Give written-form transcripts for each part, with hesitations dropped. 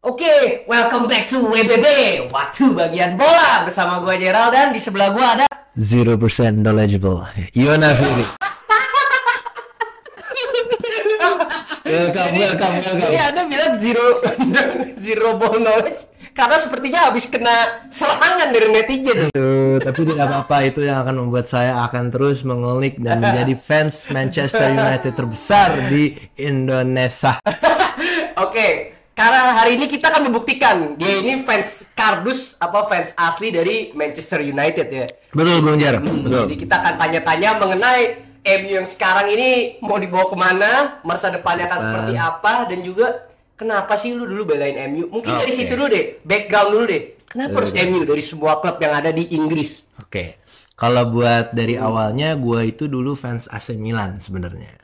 Oke, welcome back to WBB, waktu bagian bola bersama gue Gerald dan di sebelah gue ada 0% knowledgeable. Yona Fili. Welcome. Ini Anda bilang zero ball knowledge karena sepertinya habis kena serangan dari netizen. Tapi tidak apa-apa, itu yang akan membuat saya akan terus mengulik dan menjadi fans Manchester United terbesar di Indonesia. Oke, karena hari ini kita akan membuktikan dia ini fans kardus apa fans asli dari Manchester United ya. Betul, Bung Jar. Betul. Jadi kita akan tanya-tanya mengenai MU yang sekarang ini mau dibawa kemana, masa depannya akan seperti apa, dan juga kenapa sih lu dulu belain MU? Mungkin dari situ dulu deh, background dulu deh. Kenapa harus MU dari semua klub yang ada di Inggris? Oke. Kalau buat dari awalnya, gue itu dulu fans AC Milan sebenarnya.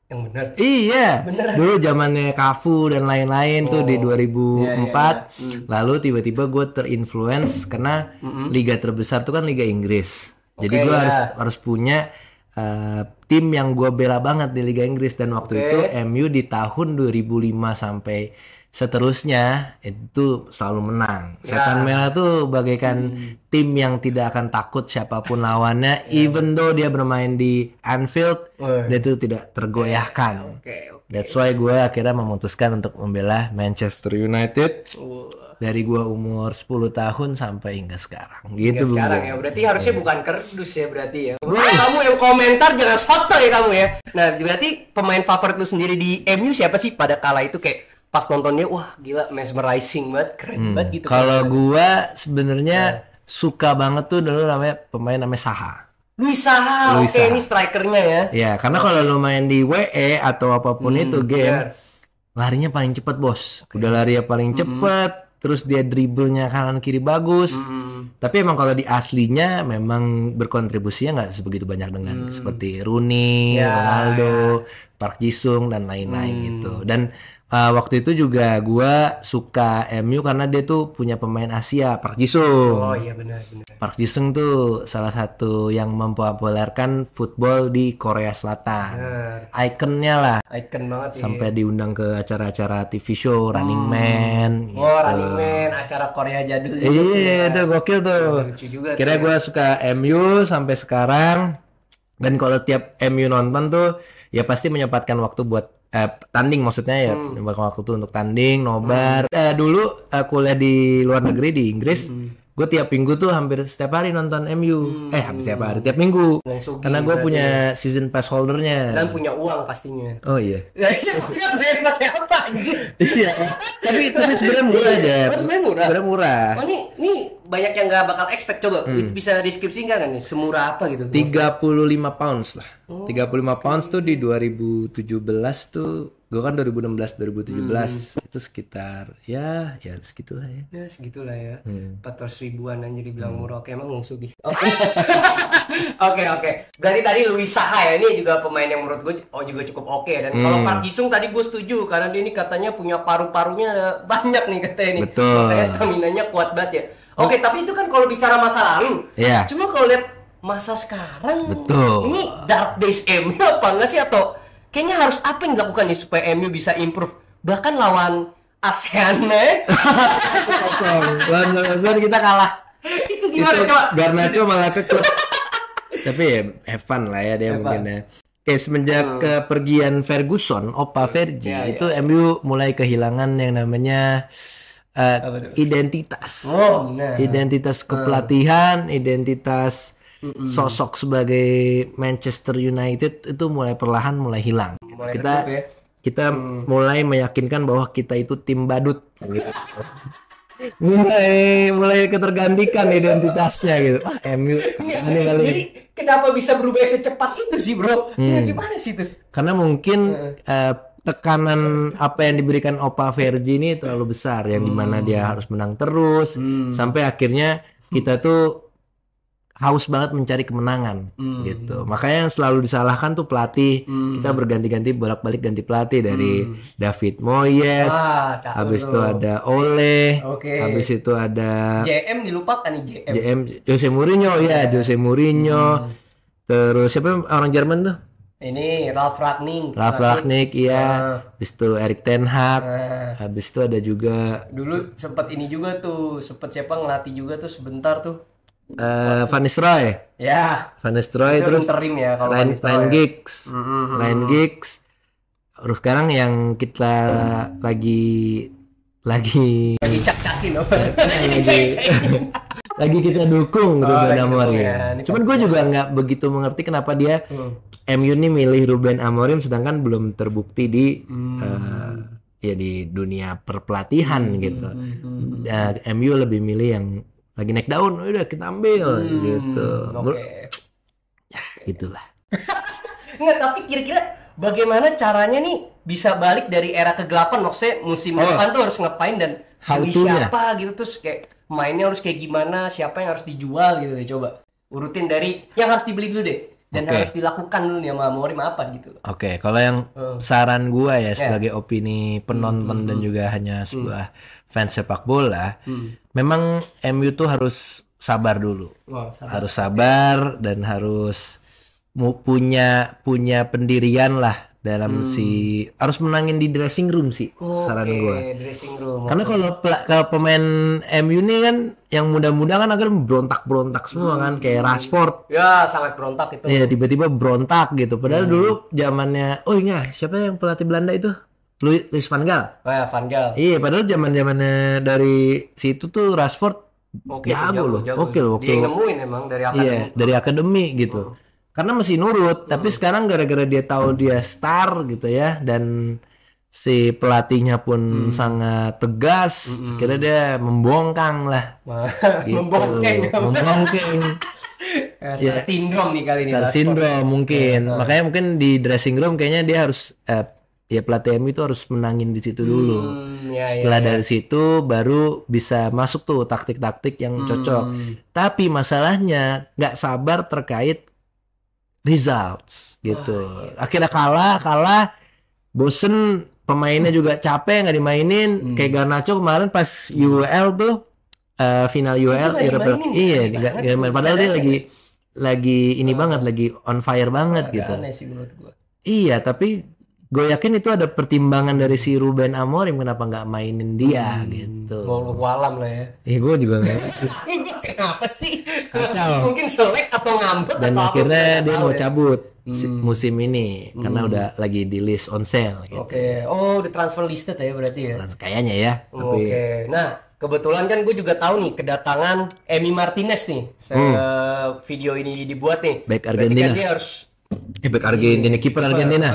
Yang benar. Iya, Beneran. dulu zamannya Cafu dan lain-lain tuh di 2004. Lalu tiba-tiba gue terinfluence karena liga terbesar tuh kan Liga Inggris. Jadi gue harus punya tim yang gue bela banget di Liga Inggris, dan waktu itu MU di tahun 2005 sampai seterusnya itu selalu menang. Setan Merah tuh bagaikan tim yang tidak akan takut siapapun lawannya, even though dia bermain di Anfield, dia tuh tidak tergoyahkan. That's why gue akhirnya memutuskan untuk membela Manchester United. Dari gua umur 10 tahun sampai hingga sekarang. Gitu Sekarang ya, berarti harusnya bukan kerdus ya berarti ya. Kamu yang komentar jangan soto ya kamu ya. Nah, berarti pemain favorit lu sendiri di MU siapa sih pada kala itu, kayak pas nontonnya wah gila mesmerizing banget, keren banget gitu. Kalau gua sebenarnya suka banget tuh dulu pemain namanya Saha. Luis Saha, oke, ini strikernya ya. Ya, karena kalau lu main di WE atau apapun itu game, larinya paling cepet bos. Udah larinya paling cepet. Terus dia dribblenya kanan kiri bagus. Tapi emang kalau di aslinya memang berkontribusinya nggak sebegitu banyak dengan seperti Rooney, Ronaldo, Park Ji-sung dan lain-lain gitu. Dan waktu itu juga gua suka MU karena dia tuh punya pemain Asia, Park Ji-sung. Oh iya benar. Park Ji-sung tuh salah satu yang mempopulerkan football di Korea Selatan. Ikonnya lah. Icon banget ya. Sampai diundang ke acara-acara TV show, Running Man. Oh, Running Man, acara Korea jadul. Iya, itu gokil tuh. Lucu juga. Kira gue suka MU sampai sekarang. Dan kalau tiap MU nonton tuh, ya pasti menyempatkan waktu buat tanding, maksudnya ya menyempatkan waktu tuh untuk tanding, nobar. Dulu kuliah di luar negeri di Inggris. Gue tiap minggu tuh hampir setiap hari nonton MU. Hampir setiap hari, tiap minggu. Karena gue punya season pass holdernya. Dan punya uang pastinya. Oh iya. Ya iya, pakai apa anjir? Iya. Tapi sebenarnya murah aja. Sebenarnya murah. Oh ini banyak yang nggak bakal expect, coba bisa deskripsikan kan nih semurah apa gitu? 35 pounds lah. 35 pounds tuh di 2017 tuh. Gue kan 2016 2017 itu sekitar ya segitulah ya. Ya segitulah ya. 400 ribuan anjir dibilang murah. Oke, emang Sugi. Oke. Berarti tadi Luis Saha ya, ini juga pemain yang menurut gue juga cukup oke. Dan kalau Park Ji-sung tadi gue setuju karena dia ini katanya punya paru-parunya banyak nih katanya nih. Betul. Makanya staminanya kuat banget ya. Oke, tapi itu kan kalau bicara masa lalu. Iya. Cuma kalau lihat masa sekarang, Betul. ini dark days MU apa enggak sih, atau kayaknya harus apa yang dilakukan nih supaya MU bisa improve bahkan lawan ASEAN lawan kita kalah. Itu gimana coba? Garnacho malah ke klub. Tapi ya have fun lah ya dia mungkin ya. Kayak semenjak kepergian Ferguson, Opa Fergie, itu MU mulai kehilangan yang namanya identitas. Identitas kepelatihan, identitas sosok sebagai Manchester United itu mulai perlahan mulai hilang. Kita mulai meyakinkan bahwa kita itu tim badut gitu. mulai ketergantikan identitasnya gitu. MU Jadi kenapa bisa berubah secepat itu sih, bro? Gimana sih itu? Karena mungkin tekanan apa yang diberikan Opa Fergie ini terlalu besar, yang dimana dia harus menang terus sampai akhirnya kita tuh haus banget mencari kemenangan gitu. Makanya yang selalu disalahkan tuh pelatih. Kita berganti-ganti bolak-balik ganti pelatih dari David Moyes, habis itu ada Ole, habis itu ada JM dilupakan nih JM Jose Mourinho. Jose Mourinho. Terus siapa orang Jerman tuh? Ini Ralf Rangnick. Ralf Rangnick, iya. Habis itu Erik ten Hag. Habis itu ada juga dulu sempat ini juga tuh, sempat siapa ngelatih juga tuh sebentar tuh. Van Nistelrooy. Ya. Van Nistelrooy terus interim ya kalau Ryan Giggs. Ryan Giggs. Terus sekarang yang kita lagi cak-cakin loh. lagi kita dukung Ruben Amorim. Ya. Cuman gue juga nggak begitu mengerti kenapa dia MU ini milih Ruben Amorim sedangkan belum terbukti di ya di dunia perpelatihan gitu. MU lebih milih yang lagi naik daun, udah kita ambil gitu. Ya gitulah. Nggak, tapi kira-kira bagaimana caranya nih bisa balik dari era kegelapan, maksudnya musim depan tuh harus ngapain dan beli siapa gitu, terus kayak mainnya harus kayak gimana, siapa yang harus dijual gitu deh, coba urutin dari yang harus dibeli dulu deh dan harus dilakukan dulu nih sama Amorim apa gitu. Oke, kalau yang saran gua ya sebagai opini penonton dan juga hanya sebuah fans sepak bola, memang MU tuh harus sabar dulu. Harus sabar dan harus punya pendirian lah dalam harus menangin di dressing room sih saran gua. Dressing room. Karena kalau pemain MU nih kan yang muda-muda kan akan berontak semua kan, kayak Rashford. Ya, sangat berontak itu. Iya, tiba-tiba berontak gitu. Padahal dulu zamannya siapa yang pelatih Belanda itu? Louis van Gaal. Oh ya, Van Gaal. Iya, padahal zamannya dari situ tuh Rashford jago loh. Oke. Dia nemuin emang dari akademi. Iya, dari akademi gitu. Karena masih nurut, tapi sekarang gara-gara dia tahu dia star gitu ya, dan si pelatihnya pun sangat tegas, akhirnya dia membongkang lah. Gitu. Membongkeng. Star syndrome nih kali ini. Star syndrome mungkin. Makanya mungkin di dressing room kayaknya dia harus ya pelatih MU itu harus menangin di situ dulu. Setelah dari situ baru bisa masuk tuh taktik-taktik yang cocok. Tapi masalahnya nggak sabar terkait results gitu. Akhirnya kalah, bosen, pemainnya juga capek nggak dimainin. Kayak Garnacho kemarin pas UEL tuh final UEL nggak main. Padahal dia lagi ini banget, lagi on fire banget gitu. Aneh sih menurut gua. Iya, tapi gue yakin itu ada pertimbangan dari si Ruben Amorim kenapa nggak mainin dia gitu. Mau walam lah ya. Gue juga nggak. Kenapa sih? Kacau. Mungkin selek atau ngambek. Dan akhirnya dia mau cabut musim ini karena udah lagi di list on sale. Gitu. Oke. Oh, di transfer listed ya berarti ya. Kayaknya ya. Oke. Nah, kebetulan kan gue juga tahu nih kedatangan Emi Martinez nih. Video ini dibuat nih. Back Argentina. Dia harus back Argentina, kiper Argentina.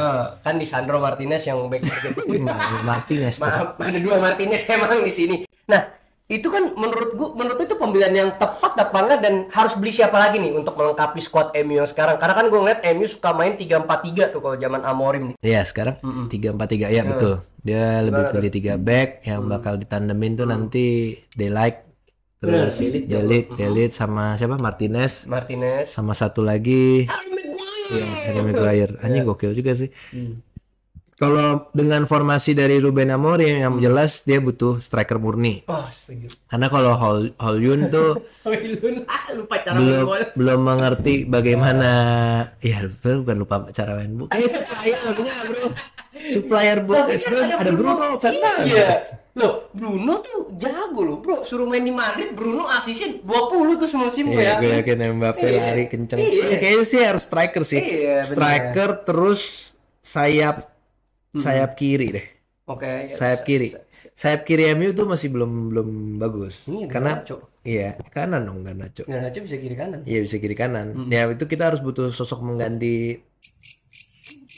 Kan di Sandro Martinez yang back Argentina. Martinez. Maaf, ada dua Martinez emang di sini. Nah, itu kan menurut itu pembelian yang tepat apa enggak, dan harus beli siapa lagi nih untuk melengkapi squad MU yang sekarang? Karena kan gue ngeliat MU suka main 3-4-3 tuh kalau zaman Amorim nih. Iya, sekarang 3-4-3 ya betul. Dia lebih pilih 3 back yang bakal ditandemin tuh nanti terus Delite sama siapa? Martinez. Sama satu lagi Harry Maguire. Anjing gokil juga sih. Kalau dengan formasi dari Ruben Amorim yang jelas dia butuh striker murni. Setuju. Karena kalau Holyun tuh lupa cara belum mengerti bagaimana bukan lupa cara main bola. Supplier buat ada Bruno Fernandes. Iya. Loh, Bruno tuh jago loh, bro. Suruh main di Madrid, Bruno asisnya 20 tuh semusim ya. Gue yakin Mbappe lari kenceng. Kayaknya sih harus striker sih. Striker terus sayap kiri deh. Oke. Sayap kiri MU tuh masih belum bagus. Karena kanan dong Garnacho. Garnacho bisa kiri kanan. Iya, bisa kiri kanan. Ya itu kita harus butuh sosok mengganti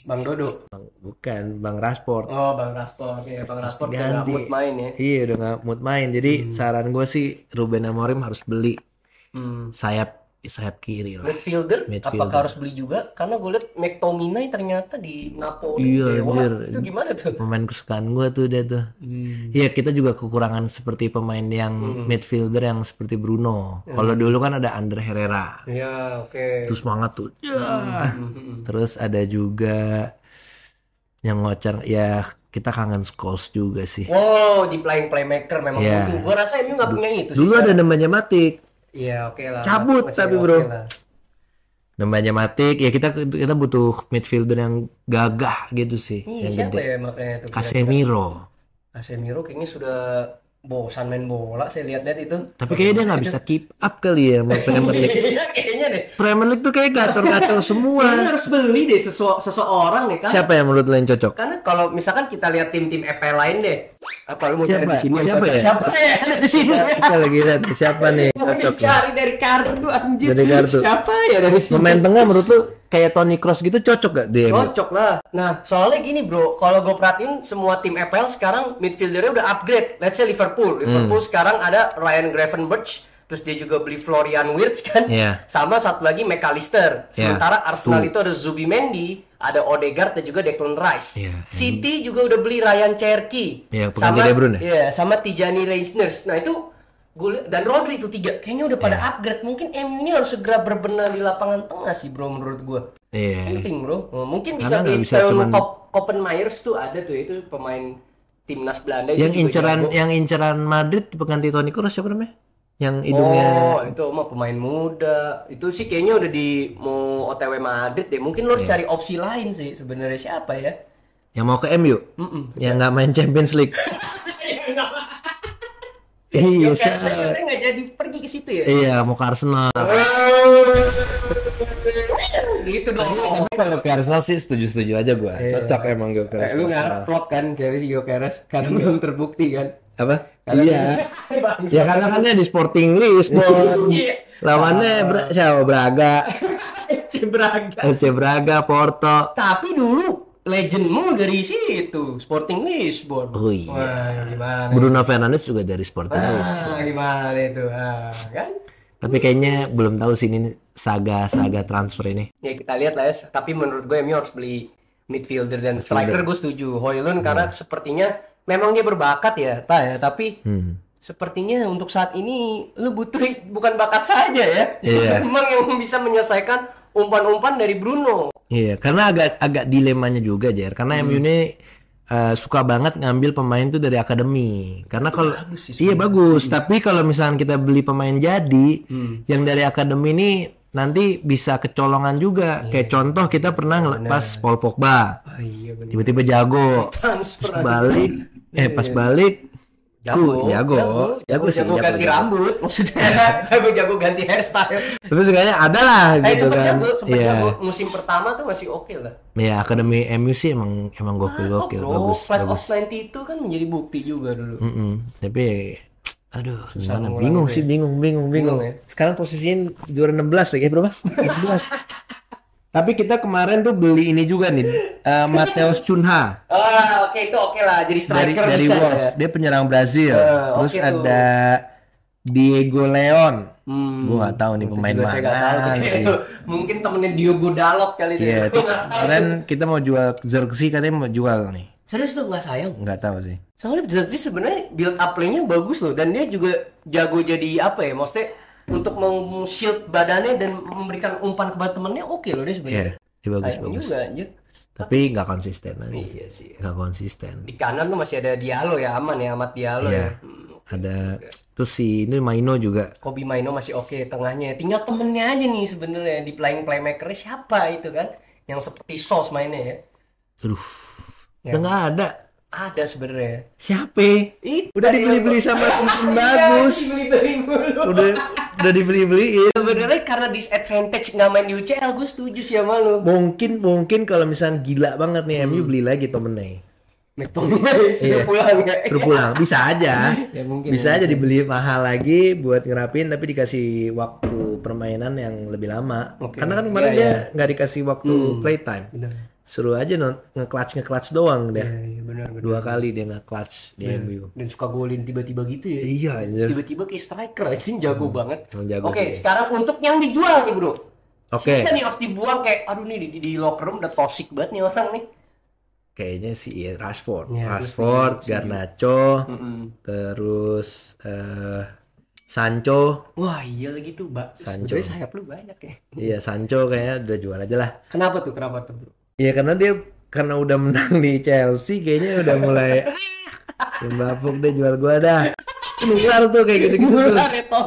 Bang Dodo. Bukan, Bang Rashford. Oh, Bang Rashford. Ya, Bang Rashford udah nggak mood main ya. Iya, udah nggak mood main. Jadi saran gue sih Ruben Amorim harus beli sayap kiri lah. Midfielder. Apakah harus beli juga? Karena gue liat McTominay ternyata di Napoli. Iya, itu gimana tuh? Pemain kesukaan gue tuh dia tuh. Iya, kita juga kekurangan seperti pemain yang midfielder yang seperti Bruno. Kalau dulu kan ada Ander Herrera. Iya, oke. Terus semangat tuh. Terus ada juga yang ngocor ya, kita kangen Scholes juga sih. Wow, di playmaker memang butuh. Gue rasa MU nggak punya itu. Dulu ada namanya Matic. Iya, oke lah. Cabut tapi bro. Nambahnya Matic, ya kita butuh midfielder yang gagah gitu sih. Iya, yang siapa gede. ya makanya tuh? Casemiro. Casemiro kayaknya sudah bosan main bola, saya lihat-lihat itu. Tapi kayaknya dia nggak bisa keep up kali ya sama Premier League. Iya, kayaknya deh. Premier League tuh kayak gacor-gacor semua. Kayaknya harus beli deh seseorang nih kan. Siapa yang menurut lo yang cocok? Karena kalau misalkan kita lihat tim-tim EPL lain deh. Apa lu mau Siapa? cari di sini? Siapa ya? Siapa ya ada di sini? Kita lagi lihat siapa nih Mau cocok. dicari dari kartu anjir. Dari kartu. Siapa ya dari sini? Pemain tengah menurut lu kayak Toni Kroos gitu cocok gak di MU? Cocok lah. Nah, soalnya gini bro, kalau gue perhatiin semua tim EPL sekarang midfieldernya udah upgrade. Let's say Liverpool. Liverpool sekarang ada Ryan Gravenberch, terus dia juga beli Florian Wirtz kan, sama satu lagi McAllister. Sementara Arsenal itu ada Zubimendi, ada Odegaard dan juga Declan Rice. City juga udah beli Ryan Cherky, sama De Bruyne. sama Tijani Reijnders. Nah itu dan Rodri itu 3 kayaknya udah pada upgrade. Mungkin MU ini harus segera berbenah di lapangan tengah sih bro menurut gue. Penting bro. Mungkin bisa beli Teun Kopenmeijer tuh ada tuh, itu pemain timnas Belanda yang inceran Madrid pengganti Toni Kroos siapa namanya? Yang hidungnya itu mah pemain muda. Itu sih kayaknya udah mau OTW Madrid deh. Mungkin lo harus cari opsi lain sih sebenarnya. Siapa ya? Yang mau ke MU? Yang nggak main Champions League. Iya, saya nggak jadi pergi ke situ ya. Iya, mau ke Arsenal. Gitu dong. Tapi kalau ke Arsenal sih setuju aja gue. Cocok emang gue ke Arsenal. Lu nggak vlog kan kayak si Gyökeres karena belum terbukti kan. Apa? Iya. Ya karena kan dia di Sporting Lisbon. Lawannya siapa? Braga. SC Braga, Porto. Tapi dulu legendmu dari situ, Sporting Lisbon. Oh iya. Wah, gimana? Bruno Fernandes juga dari Sporting Lisbon. Gimana itu? Kan? Tapi kayaknya belum tahu sih ini saga transfer ini. Ya kita lihat lah ya. Tapi menurut gue MU harus beli midfielder dan striker. Gue setuju. Højlund karena sepertinya memang dia berbakat ya, tapi sepertinya untuk saat ini lu butuh bukan bakat saja ya. Memang yang bisa menyelesaikan umpan-umpan dari Bruno. Iya, karena agak dilemanya juga Jer, karena MU ini suka banget ngambil pemain tuh dari akademi. Karena kalau bagus, tapi kalau misalnya kita beli pemain jadi yang dari akademi ini nanti bisa kecolongan juga. Kayak contoh kita pernah ngelepas Paul Pogba. Tiba-tiba jago. Pas balik jago ganti rambut maksudnya. jago ganti hairstyle. Tapi sebenarnya ada lah gitu kan. Jago musim pertama tuh masih oke lah. Ya akademi MU sih emang gokil bagus. Class of 90 itu kan menjadi bukti juga dulu. Tapi aduh, bingung ya. Sekarang posisinya juara 16 lagi berapa? 16. Tapi kita kemarin tuh beli ini juga nih, Matheus Cunha. Oke, itu oke lah, jadi striker dari bisa. Wolves. Dia penyerang Brazil. Terus ada Diego Leon. Gue nggak tahu nih pemain mana. Mungkin temennya Diogo Dalot kali itu. Iya. Kemarin kita mau jual Zirkzee, katanya mau jual nih. Serius tuh nggak sayang? Nggak tahu sih. Soalnya Zirkzee sebenarnya build up play-nya bagus loh, dan dia juga jago jadi apa ya? Maksudnya untuk meng-shield badannya dan memberikan umpan kepada temennya oke loh dia sebenarnya. Dia bagus juga anjir. Tapi nggak konsisten aja. Iya sih. Nggak konsisten. Di kanan tuh masih ada Diallo ya, aman ya, Amat Diallo ya. Ada terus si ini Maino juga. Kobe Maino masih oke tengahnya. Tinggal temennya aja nih sebenarnya di playmaker siapa itu kan? Yang seperti Sos mainnya ya. Aduh. Udah nggak ada. Ada sebenarnya. Siapa? Udah dibeli-beli sama tim bagus. Udah dibeli-beliin. Sebenarnya karena disadvantage nggak main di UCL, gue setuju sih sama lu. Mungkin kalau misalnya gila banget nih MU beli lagi Tomenay. Suruh pulang ya. Suruh pulang, bisa aja. Bisa aja dibeli mahal lagi buat ngerapin, tapi dikasih waktu permainan yang lebih lama. Karena kan kemarin dia nggak dikasih waktu playtime. Suruh aja nge-clutch doang deh. Benar. 2 kali dia nge-clutch di MU. Dan suka golin tiba-tiba gitu ya. Iya anjir. Tiba-tiba kayak striker aja jago banget. Oke, sekarang untuk yang dijual nih, Bro. Oke. Siapa nih harus dibuang kayak aduh nih di locker room udah toxic banget nih orang nih. Kayaknya sih Rashford, Garnacho, terus Sancho. Wah iya lagi tuh, Mbak. Sancho. Sebenarnya sayap lu banyak ya. Iya, Sancho kayaknya udah jual aja lah. Kenapa tuh, Bro? Iya karena udah menang di Chelsea kayaknya udah mulai Mbapuk deh jual gua dah. Nular tuh kayak gitu-gitu tuh.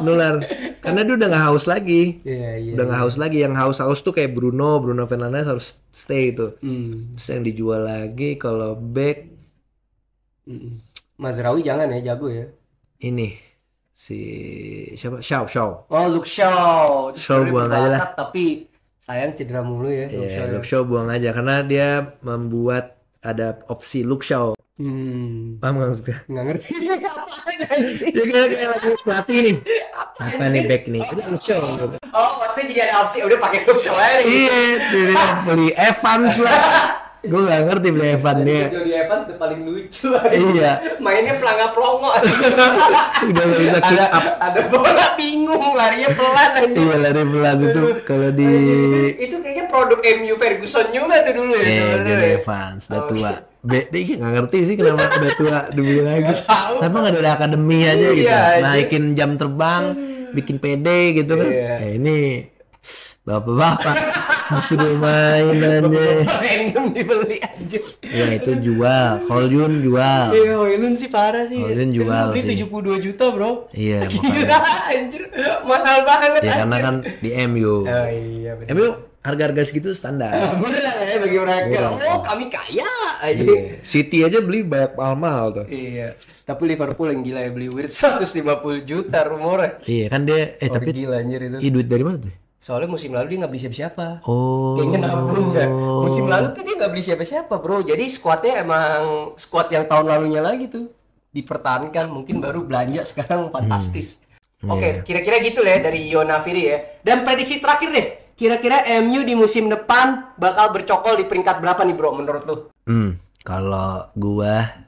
Nular. Karena dia udah nggak haus lagi. Iya. Udah nggak haus lagi. Yang haus tuh kayak Bruno Fernandes harus stay itu. Terus yang dijual lagi kalau back Mazraoui jangan ya, jago ya. ini si siapa? Shaw. Oh, Luke Shaw. Shaw buang aja lah. Tapi sayang cedera mulu ya. Iya, Luke Shaw buang aja karena dia membuat ada opsi Luke Shaw. Paham nggak maksudnya? Nggak ngerti. Apaan anjing? Dia kayak lagi pelatih nih. Apa nih back nih? Udah Luke Shaw. Oh, pasti jadi ada opsi. Udah pakai Luke Shaw aja. Iya, dia beli Evans lah. Gue gak ngerti beli Evans dia. Jody Evans udah paling lucu. Iya. Mainnya pelangap-pelongo. Udah gak bisa keep up. Ada bola bingung, larinya pelan aja. Iya, lari pelan itu kalau di Itu kayaknya produk MU Ferguson juga tuh dulu ya sebenarnya. Jody Evans udah tua. Dia gak ngerti sih kenapa udah tua dibeli lagi. Kenapa gak ada akademi aja gitu. Naikin jam terbang, bikin PD gitu kan. Ini bapak-bapak disuruh mainannya. Random dibeli aja. Ya itu jual, Holjun jual. Iya, Hoylund sih parah sih. Hoylund jual sih. 72 juta, Bro. Iya, Gila, anjir. Mahal banget. Ya karena kan di MU. Oh iya, benar. MU harga-harga segitu standar. Murah ya bagi mereka. Oh, kami kaya aja. Iya. City aja beli banyak mahal-mahal tuh. Iya. Tapi Liverpool yang gila ya beli Wirtz 150 juta rumornya. Iya kan dia tapi gila anjir itu. duit dari mana tuh? Soalnya musim lalu dia nggak beli siapa-siapa. Oh. Kayaknya nabung dah. Musim lalu tuh dia nggak beli siapa-siapa, Bro. Jadi skuadnya emang skuad yang tahun lalunya lagi tuh. Dipertahankan, mungkin baru belanja sekarang fantastis. Oke, kira-kira gitu lah ya dari Yona Firi ya. Dan prediksi terakhir deh. Kira-kira MU di musim depan bakal bercokol di peringkat berapa nih, Bro, menurut lu? Kalau gua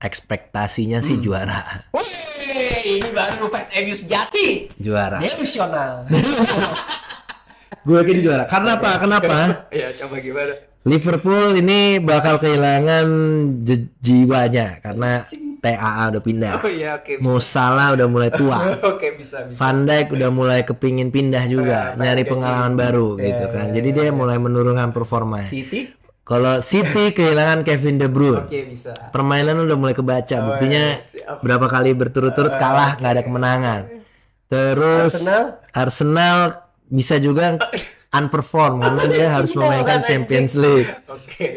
ekspektasinya sih juara. Wih, ini baru fans MU sejati. Juara. Delusional. Gue yakin juara. Karena apa? Kenapa? Ya, coba gimana? Liverpool ini bakal kehilangan jiwanya karena TAA udah pindah. Oh iya, oke. Mo Salah udah mulai tua. Oke, bisa. Van Dijk udah mulai kepingin pindah juga, nyari pengalaman baru gitu kan. Jadi dia mulai menurunkan performa. City? Kalau City kehilangan Kevin De Bruyne. Oke, bisa. Permainan udah mulai kebaca. Buktinya berapa kali berturut-turut kalah nggak ada kemenangan. Terus Arsenal bisa juga unperform karena dia harus memainkan Champions League.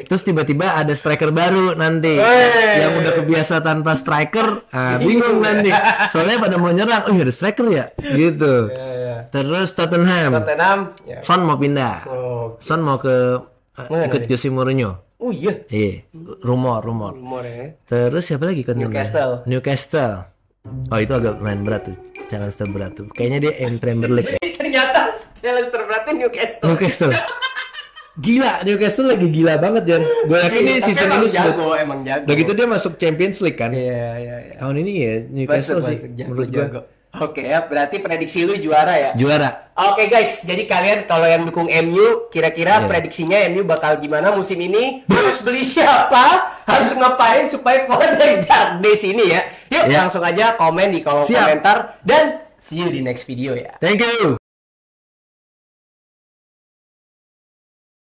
Terus tiba-tiba ada striker baru nanti yang udah kebiasa tanpa striker, bingung nanti. Soalnya pada mau nyerang, oh ada striker ya, gitu. Terus Tottenham, Son mau pindah, Son mau ke ikut Jose Mourinho. Oh iya. Iya, rumor ya. Terus siapa lagi kan? Newcastle. Oh itu agak main berat tuh, challenge terberat tuh. Kayaknya dia aim Premier League. Jadi ternyata challenge terberatnya Newcastle. Gila, Newcastle lagi gila banget Jan. Gue yakin ini season ini emang jago. Udah gitu dia masuk Champions League kan. Iya. Tahun ini ya Newcastle sih menurut gue. Oke ya, berarti prediksi lu juara ya? Juara. Oke guys, jadi kalian kalau yang dukung MU, kira-kira prediksinya MU bakal gimana musim ini? Harus beli siapa? Harus ngapain supaya keluar dari dark days ini ya? Yuk langsung aja komen di kolom komentar dan see you di next video ya. Thank you.